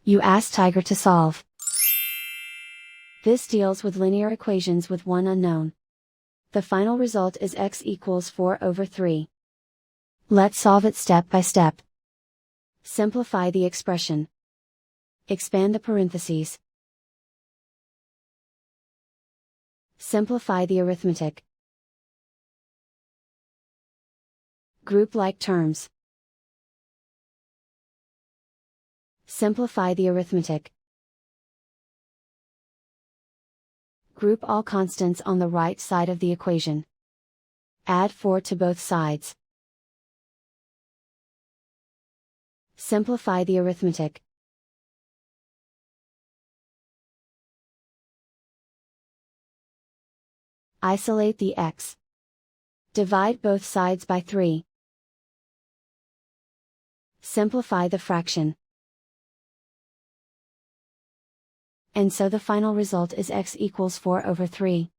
You ask Tiger to solve. This deals with linear equations with one unknown. The final result is x equals 4/3. Let's solve it step by step. Simplify the expression. Expand the parentheses. Simplify the arithmetic. Group like terms. Simplify the arithmetic. Group all constants on the right side of the equation. Add 4 to both sides. Simplify the arithmetic. Isolate the x. Divide both sides by 3. Simplify the fraction. And so the final result is x equals 4/3.